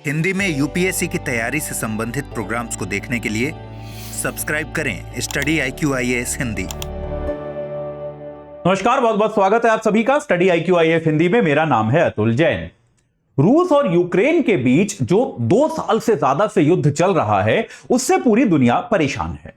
हिंदी में यूपीएससी की तैयारी से संबंधित प्रोग्राम्स को देखने के लिए सब्सक्राइब करें स्टडी IQIAS हिंदी। नमस्कार, बहुत बहुत स्वागत है आप सभी का स्टडी IQIAS हिंदी में। मेरा नाम है अतुल जैन। रूस और यूक्रेन के बीच जो 2 साल से ज्यादा से युद्ध चल रहा है, उससे पूरी दुनिया परेशान है।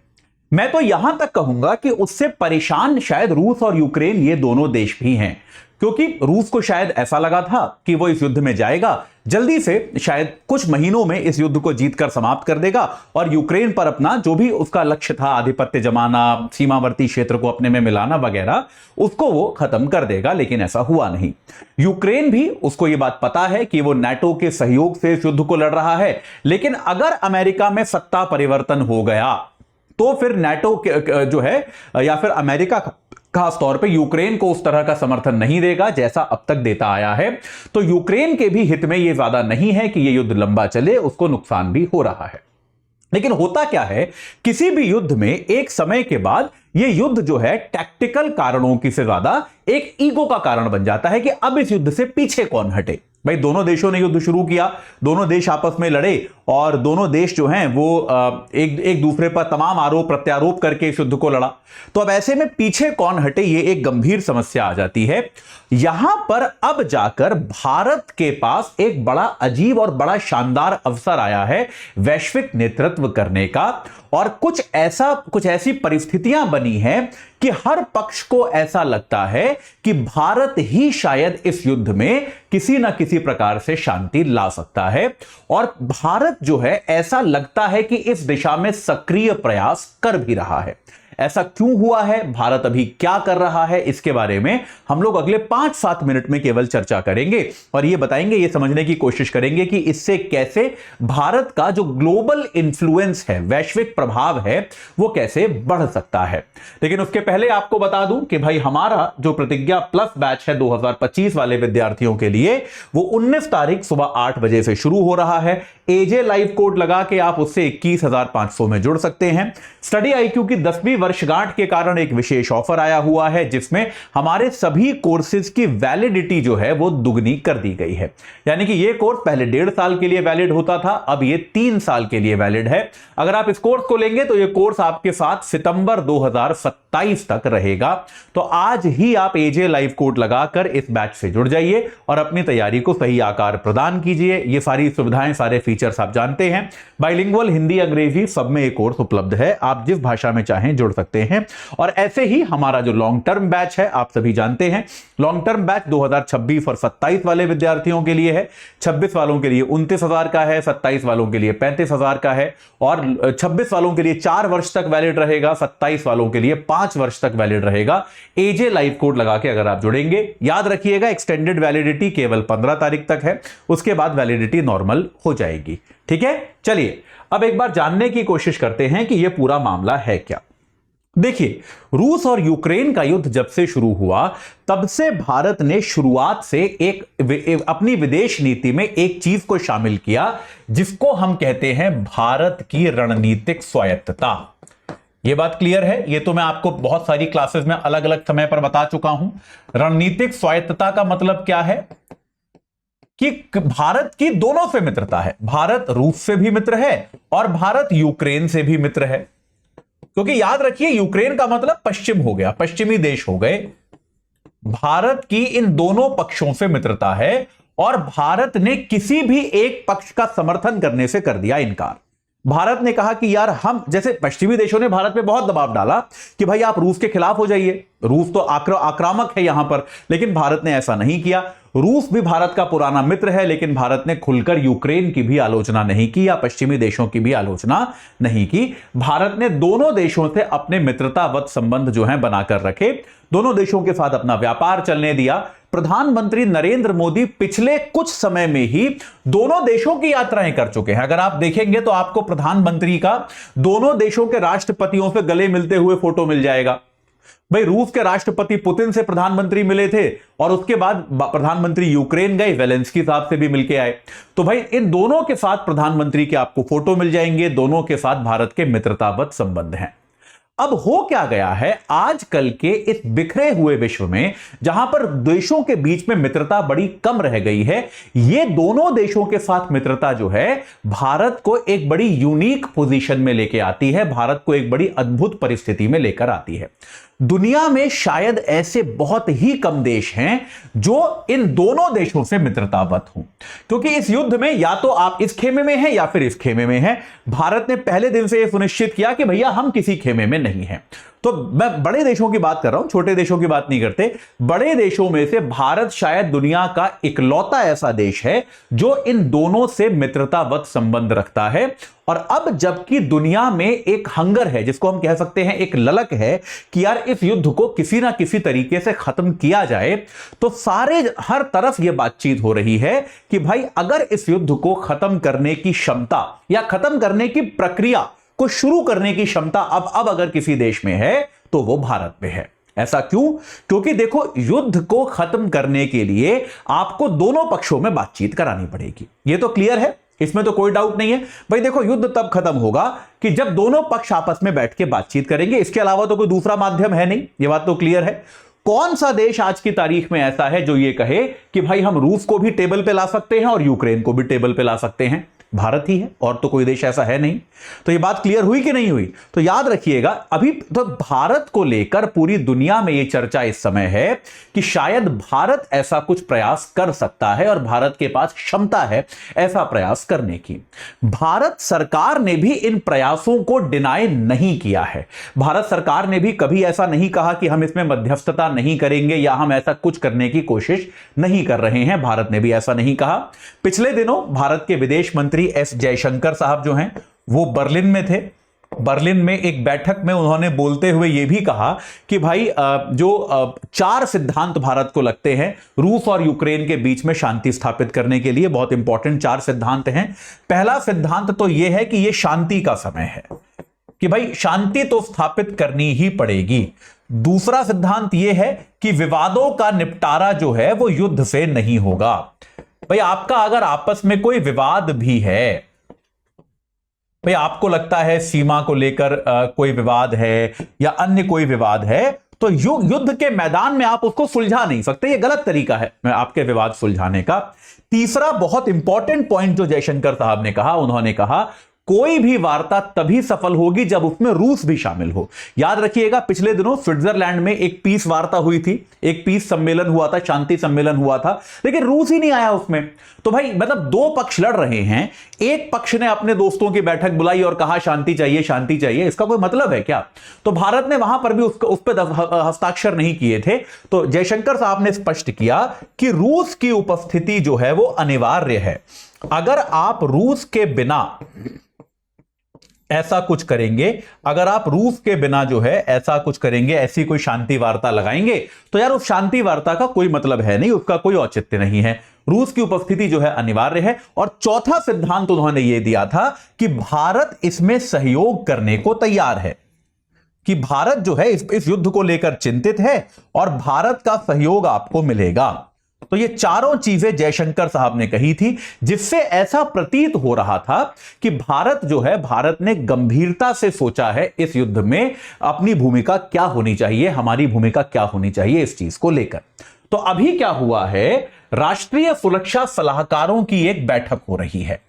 मैं तो यहां तक कहूंगा कि उससे परेशान शायद रूस और यूक्रेन ये दोनों देश भी हैं, क्योंकि रूस को शायद ऐसा लगा था कि वो इस युद्ध में जाएगा, जल्दी से शायद कुछ महीनों में इस युद्ध को जीतकर समाप्त कर देगा और यूक्रेन पर अपना जो भी उसका लक्ष्य था, आधिपत्य जमाना, सीमावर्ती क्षेत्र को अपने में मिलाना वगैरह, उसको वो खत्म कर देगा। लेकिन ऐसा हुआ नहीं। यूक्रेन भी उसको ये बात पता है कि वो नाटो के सहयोग से इस युद्ध को लड़ रहा है, लेकिन अगर अमेरिका में सत्ता परिवर्तन हो गया तो फिर नाटो जो है या फिर अमेरिका खास तौर पे यूक्रेन को उस तरह का समर्थन नहीं देगा जैसा अब तक देता आया है। तो यूक्रेन के भी हित में यह ज्यादा नहीं है कि यह युद्ध लंबा चले, उसको नुकसान भी हो रहा है। लेकिन होता क्या है, किसी भी युद्ध में एक समय के बाद यह युद्ध जो है टैक्टिकल कारणों की से ज्यादा एक ईगो का कारण बन जाता है कि अब इस युद्ध से पीछे कौन हटे। भाई, दोनों देशों ने युद्ध शुरू किया, दोनों देश आपस में लड़े और दोनों देश जो हैं वो एक दूसरे पर तमाम आरोप प्रत्यारोप करके इस युद्ध को लड़ा। तो अब ऐसे में पीछे कौन हटे, ये एक गंभीर समस्या आ जाती है। यहां पर अब जाकर भारत के पास एक बड़ा अजीब और बड़ा शानदार अवसर आया है वैश्विक नेतृत्व करने का। और कुछ ऐसी परिस्थितियां बनी हैं कि हर पक्ष को ऐसा लगता है कि भारत ही शायद इस युद्ध में किसी ना किसी प्रकार से शांति ला सकता है। और भारत जो है ऐसा लगता है कि इस दिशा में सक्रिय प्रयास कर भी रहा है। ऐसा क्यों हुआ है, भारत अभी क्या कर रहा है, इसके बारे में हम लोग अगले 5-7 मिनट में केवल चर्चा करेंगे और यह बताएंगे, यह समझने की कोशिश करेंगे कि इससे कैसे भारत का जो ग्लोबल इंफ्लुएंस है, वैश्विक प्रभाव है, वो कैसे बढ़ सकता है। लेकिन उसके पहले आपको बता दूं कि भाई हमारा जो प्रतिज्ञा प्लस बैच है 2025 वाले विद्यार्थियों के लिए, वो 19 तारीख सुबह 8 बजे से शुरू हो रहा है। एजे लाइव कोड लगा के आप उससे 21,500 में जुड़ सकते हैं। स्टडी IQ की 10वीं वर्षगांठ के कारण एक विशेष ऑफर आया हुआ है, जिसमें हमारे सभी कोर्सेज की वैलिडिटी जो है वो दुगनी कर दी गई है। यानी कि ये कोर्स पहले 1.5 साल के लिए वैलिड होता था, अब ये 3 साल के लिए वैलिड है। अगर आप इस कोर्स को लेंगे तो ये कोर्स आपके साथ सितंबर 2027 तक रहेगा। तो आज ही आप एजे लाइव कोड लगाकर इस बैच से जुड़ जाइए और अपनी तैयारी को सही आकार प्रदान कीजिए। ये सारी सुविधाएं, सारे फीचर्स आप जानते हैं। बाइलिंगुअल हिंदी अंग्रेजी सब में ये कोर्स उपलब्ध है, आप जिस भाषा में चाहें जुड़ सकते हैं। और ऐसे ही हमारा जो लॉन्ग टर्म बैच है, आप सभी जानते हैं, लॉन्ग टर्म बैच 2026 और 27 वाले विद्यार्थियों के लिए है। 26 वालों के लिए 29,000 का है, 27 वालों के लिए 35,000 का है और 26 वालों के लिए 4 वर्ष तक वैलिड रहेगा, 27 वालों के लिए 5 वर्ष तक वैलिड रहेगा। एजे लाइव कोड लगा के अगर आप जुड़ेंगे, याद रखिएगा एक्सटेंडेड वैलिडिटी केवल 15 तारीख तक है, उसके बाद वैलिडिटी नॉर्मल हो जाएगी। ठीक है, चलिए अब एक बार जानने की कोशिश करते हैं कि यह पूरा मामला है क्या। देखिए, रूस और यूक्रेन का युद्ध जब से शुरू हुआ तब से भारत ने शुरुआत से अपनी विदेश नीति में एक चीज को शामिल किया, जिसको हम कहते हैं भारत की रणनीतिक स्वायत्तता। यह बात क्लियर है, यह तो मैं आपको बहुत सारी क्लासेस में अलग अलग समय पर बता चुका हूं। रणनीतिक स्वायत्तता का मतलब क्या है कि भारत की दोनों से मित्रता है। भारत रूस से भी मित्र है और भारत यूक्रेन से भी मित्र है, क्योंकि याद रखिए यूक्रेन का मतलब पश्चिम हो गया, पश्चिमी देश हो गए। भारत की इन दोनों पक्षों से मित्रता है और भारत ने किसी भी एक पक्ष का समर्थन करने से कर दिया इनकार। भारत ने कहा कि यार हम, जैसे पश्चिमी देशों ने भारत पे बहुत दबाव डाला कि भाई आप रूस के खिलाफ हो जाइए, रूस तो आक्रामक है यहां पर, लेकिन भारत ने ऐसा नहीं किया। रूस भी भारत का पुराना मित्र है, लेकिन भारत ने खुलकर यूक्रेन की भी आलोचना नहीं की या पश्चिमी देशों की भी आलोचना नहीं की। भारत ने दोनों देशों से अपने मित्रतावत संबंध जो हैं बनाकर रखे, दोनों देशों के साथ अपना व्यापार चलने दिया। प्रधानमंत्री नरेंद्र मोदी पिछले कुछ समय में ही दोनों देशों की यात्राएं कर चुके हैं। अगर आप देखेंगे तो आपको प्रधानमंत्री का दोनों देशों के राष्ट्रपतियों से गले मिलते हुए फोटो मिल जाएगा। भाई, रूस के राष्ट्रपति पुतिन से प्रधानमंत्री मिले थे और उसके बाद प्रधानमंत्री यूक्रेन गए, जेलेंस्की साहब से भी मिलके आए। तो भाई इन दोनों के साथ प्रधानमंत्री के आपको फोटो मिल जाएंगे, दोनों के साथ भारत के मित्रतावत संबंध हैं। अब हो क्या गया है, आजकल के इस बिखरे हुए विश्व में जहां पर देशों के बीच में मित्रता बड़ी कम रह गई है, ये दोनों देशों के साथ मित्रता जो है भारत को एक बड़ी यूनिक पोजीशन में लेके आती है, भारत को एक बड़ी अद्भुत परिस्थिति में लेकर आती है। दुनिया में शायद ऐसे बहुत ही कम देश हैं जो इन दोनों देशों से मित्रतावत हों, क्योंकि इस युद्ध में या तो आप इस खेमे में हैं या फिर इस खेमे में हैं। भारत ने पहले दिन से यह सुनिश्चित किया कि भैया हम किसी खेमे में नहीं हैं। तो मैं बड़े देशों की बात कर रहा हूं, छोटे देशों की बात नहीं करते। बड़े देशों में से भारत शायद दुनिया का इकलौता ऐसा देश है जो इन दोनों से मित्रतावत संबंध रखता है। और अब जबकि दुनिया में एक हंगर है, जिसको हम कह सकते हैं एक ललक है कि यार इस युद्ध को किसी ना किसी तरीके से खत्म किया जाए, तो हर तरफ यह बातचीत हो रही है कि भाई अगर इस युद्ध को खत्म करने की क्षमता या खत्म करने की प्रक्रिया को शुरू करने की क्षमता अब अगर किसी देश में है तो वो भारत में है। ऐसा क्यों? क्योंकि देखो, युद्ध को खत्म करने के लिए आपको दोनों पक्षों में बातचीत करानी पड़ेगी, ये तो क्लियर है, इसमें तो कोई डाउट नहीं है। भाई देखो, युद्ध तब खत्म होगा कि जब दोनों पक्ष आपस में बैठ के बातचीत करेंगे, इसके अलावा तो कोई दूसरा माध्यम है नहीं, ये बात तो क्लियर है। कौन सा देश आज की तारीख में ऐसा है जो ये कहे कि भाई हम रूस को भी टेबल पे ला सकते हैं और यूक्रेन को भी टेबल पे ला सकते हैं? भारत ही है, और तो कोई देश ऐसा है नहीं। तो ये बात क्लियर हुई कि नहीं हुई? तो याद रखिएगा, अभी तो भारत को लेकर पूरी दुनिया में ये चर्चा इस समय है कि शायद भारत ऐसा कुछ प्रयास कर सकता है और भारत के पास क्षमता है ऐसा प्रयास करने की। भारत सरकार ने भी इन प्रयासों को डिनाई नहीं किया है। भारत सरकार ने भी कभी ऐसा नहीं कहा कि हम इसमें मध्यस्थता नहीं करेंगे या हम ऐसा कुछ करने की कोशिश नहीं कर रहे हैं। भारत ने भी ऐसा नहीं कहा। पिछले दिनों भारत के विदेश मंत्री एस जयशंकर साहब जो हैं वो बर्लिन में थे। बर्लिन में एक बैठक में उन्होंने बोलते हुए यह भी कहा कि भाई जो 4 सिद्धांत भारत को लगते हैं रूस और यूक्रेन के बीच में शांति स्थापित करने के लिए, बहुत इंपॉर्टेंट 4 सिद्धांत हैं। पहला सिद्धांत तो यह है कि यह शांति का समय है, कि भाई शांति तो स्थापित करनी ही पड़ेगी। दूसरा सिद्धांत यह है कि विवादों का निपटारा जो है वो युद्ध से नहीं होगा। भाई आपका अगर आपस में कोई विवाद भी है, भाई आपको लगता है सीमा को लेकर कोई विवाद है या अन्य कोई विवाद है, तो युद्ध के मैदान में आप उसको सुलझा नहीं सकते। ये गलत तरीका है आपके विवाद सुलझाने का। तीसरा बहुत इंपॉर्टेंट पॉइंट जो जयशंकर साहब ने कहा, उन्होंने कहा कोई भी वार्ता तभी सफल होगी जब उसमें रूस भी शामिल हो। याद रखिएगा, पिछले दिनों स्विट्जरलैंड में एक पीस वार्ता हुई थी, एक पीस सम्मेलन हुआ था, शांति सम्मेलन हुआ था, लेकिन रूस ही नहीं आया उसमें। तो भाई मतलब 2 पक्ष लड़ रहे हैं, एक पक्ष ने अपने दोस्तों की बैठक बुलाई और कहा शांति चाहिए, शांति चाहिए, इसका कोई मतलब है क्या? तो भारत ने वहां पर भी उस पर हस्ताक्षर नहीं किए थे। तो जयशंकर साहब ने स्पष्ट किया कि रूस की उपस्थिति जो है वो अनिवार्य है। अगर आप रूस के बिना ऐसा कुछ करेंगे, अगर आप रूस के बिना जो है ऐसा कुछ करेंगे, ऐसी कोई शांति वार्ता लगाएंगे, तो यार उस शांति वार्ता का कोई मतलब है नहीं, उसका कोई औचित्य नहीं है। रूस की उपस्थिति जो है अनिवार्य है। और चौथा सिद्धांत उन्होंने यह दिया था कि भारत इसमें सहयोग करने को तैयार है, कि भारत जो है इस युद्ध को लेकर चिंतित है और भारत का सहयोग आपको मिलेगा। तो ये चारों चीजें जयशंकर साहब ने कही थी, जिससे ऐसा प्रतीत हो रहा था कि भारत जो है, भारत ने गंभीरता से सोचा है इस युद्ध में अपनी भूमिका क्या होनी चाहिए, हमारी भूमिका क्या होनी चाहिए इस चीज को लेकर। तो अभी क्या हुआ है, राष्ट्रीय सुरक्षा सलाहकारों की एक बैठक हो रही है।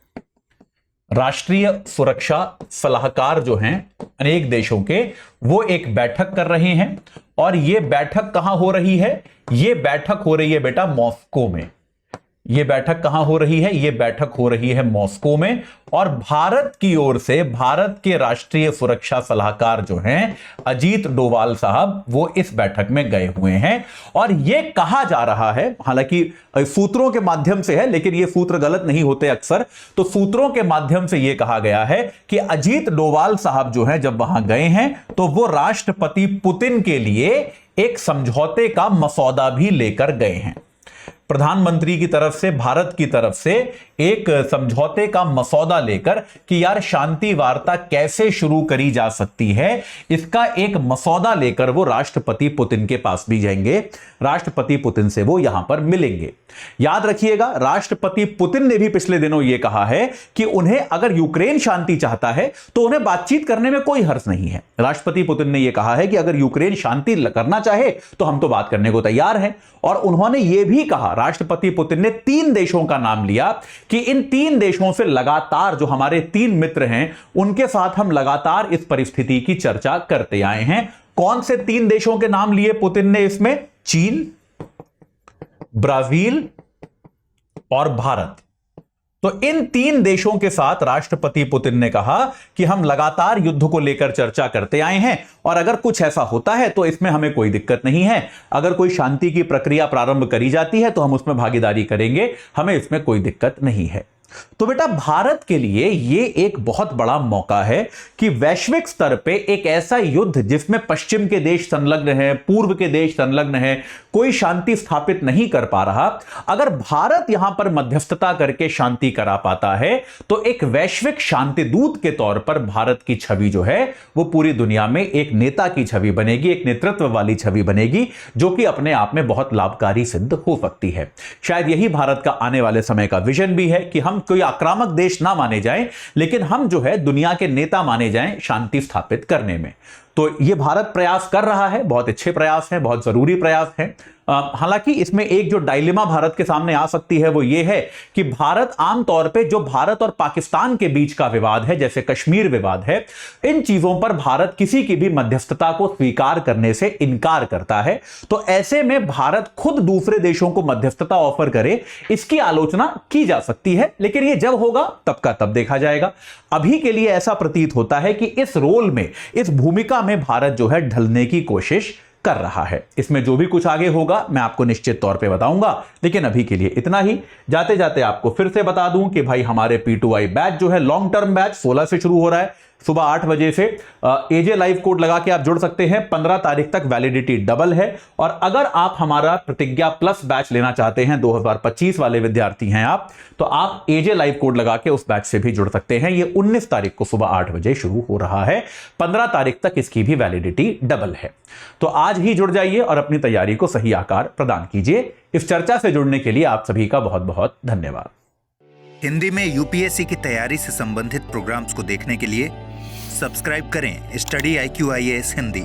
राष्ट्रीय सुरक्षा सलाहकार जो हैं अनेक देशों के, वो एक बैठक कर रहे हैं। और ये बैठक कहां हो रही है? ये बैठक हो रही है बेटा मॉस्को में। ये बैठक कहां हो रही है? ये बैठक हो रही है मॉस्को में। और भारत की ओर से भारत के राष्ट्रीय सुरक्षा सलाहकार जो हैं अजीत डोवाल साहब, वो इस बैठक में गए हुए हैं। और यह कहा जा रहा है, हालांकि सूत्रों के माध्यम से है, लेकिन ये सूत्र गलत नहीं होते अक्सर, तो सूत्रों के माध्यम से यह कहा गया है कि अजीत डोवाल साहब जो हैं जब वहां गए हैं तो वो राष्ट्रपति पुतिन के लिए एक समझौते का मसौदा भी लेकर गए हैं। प्रधानमंत्री की तरफ से, भारत की तरफ से एक समझौते का मसौदा लेकर कि यार शांति वार्ता कैसे शुरू करी जा सकती है, इसका एक मसौदा लेकर वो राष्ट्रपति पुतिन के पास भी जाएंगे, राष्ट्रपति पुतिन से वो यहां पर मिलेंगे। याद रखिएगा, राष्ट्रपति पुतिन ने भी पिछले दिनों यह कहा है कि उन्हें अगर यूक्रेन शांति चाहता है तो उन्हें बातचीत करने में कोई हर्ज नहीं है। राष्ट्रपति पुतिन ने यह कहा है कि अगर यूक्रेन शांति करना चाहे तो हम तो बात करने को तैयार हैं। और उन्होंने यह भी कहा, राष्ट्रपति पुतिन ने 3 देशों का नाम लिया कि इन 3 देशों से लगातार, जो हमारे 3 मित्र हैं, उनके साथ हम लगातार इस परिस्थिति की चर्चा करते आए हैं। कौन से 3 देशों के नाम लिए पुतिन ने इसमें? चीन, ब्राजील और भारत। तो इन 3 देशों के साथ राष्ट्रपति पुतिन ने कहा कि हम लगातार युद्ध को लेकर चर्चा करते आए हैं और अगर कुछ ऐसा होता है तो इसमें हमें कोई दिक्कत नहीं है। अगर कोई शांति की प्रक्रिया प्रारंभ करी जाती है तो हम उसमें भागीदारी करेंगे, हमें इसमें कोई दिक्कत नहीं है। तो बेटा, भारत के लिए यह एक बहुत बड़ा मौका है कि वैश्विक स्तर पे एक ऐसा युद्ध जिसमें पश्चिम के देश संलग्न है, पूर्व के देश संलग्न है, कोई शांति स्थापित नहीं कर पा रहा, अगर भारत यहां पर मध्यस्थता करके शांति करा पाता है तो एक वैश्विक शांति दूत के तौर पर भारत की छवि जो है वो पूरी दुनिया में एक नेता की छवि बनेगी, एक नेतृत्व वाली छवि बनेगी, जो कि अपने आप में बहुत लाभकारी सिद्ध हो सकती है। शायद यही भारत का आने वाले समय का विजन भी है कि हम कोई आक्रामक देश ना माने जाएं, लेकिन हम जो है दुनिया के नेता माने जाएं शांति स्थापित करने में। तो ये भारत प्रयास कर रहा है, बहुत अच्छे प्रयास हैं, बहुत जरूरी प्रयास हैं। हालांकि इसमें एक जो डायलेमा भारत के सामने आ सकती है वो ये है कि भारत आमतौर पे जो भारत और पाकिस्तान के बीच का विवाद है, जैसे कश्मीर विवाद है, इन चीजों पर भारत किसी की भी मध्यस्थता को स्वीकार करने से इनकार करता है। तो ऐसे में भारत खुद दूसरे देशों को मध्यस्थता ऑफर करे, इसकी आलोचना की जा सकती है, लेकिन ये जब होगा तब का तब देखा जाएगा। अभी के लिए ऐसा प्रतीत होता है कि इस रोल में, इस भूमिका में भारत जो है ढलने की कोशिश कर रहा है। इसमें जो भी कुछ आगे होगा मैं आपको निश्चित तौर पे बताऊंगा, लेकिन अभी के लिए इतना ही। जाते जाते आपको फिर से बता दूं कि भाई हमारे P2I बैच जो है लॉन्ग टर्म बैच 16 से शुरू हो रहा है, सुबह 8 बजे से। AJ लाइव कोड लगा के आप जुड़ सकते हैं, 15 तारीख तक वैलिडिटी डबल है। और अगर आप हमारा प्रतिज्ञा प्लस बैच लेना चाहते हैं, 2025 वाले विद्यार्थी हैं आप, तो आप AJ लाइव कोड लगा के उस बैच से भी जुड़ सकते हैं। ये 19 तारीख को सुबह 8 बजे शुरू हो रहा है, 15 तारीख तक इसकी भी वैलिडिटी डबल है। तो आज ही जुड़ जाइए और अपनी तैयारी को सही आकार प्रदान कीजिए। इस चर्चा से जुड़ने के लिए आप सभी का बहुत बहुत धन्यवाद। हिंदी में यूपीएससी की तैयारी से संबंधित प्रोग्राम्स को देखने के लिए सब्सक्राइब करें स्टडी IQ IAS हिंदी।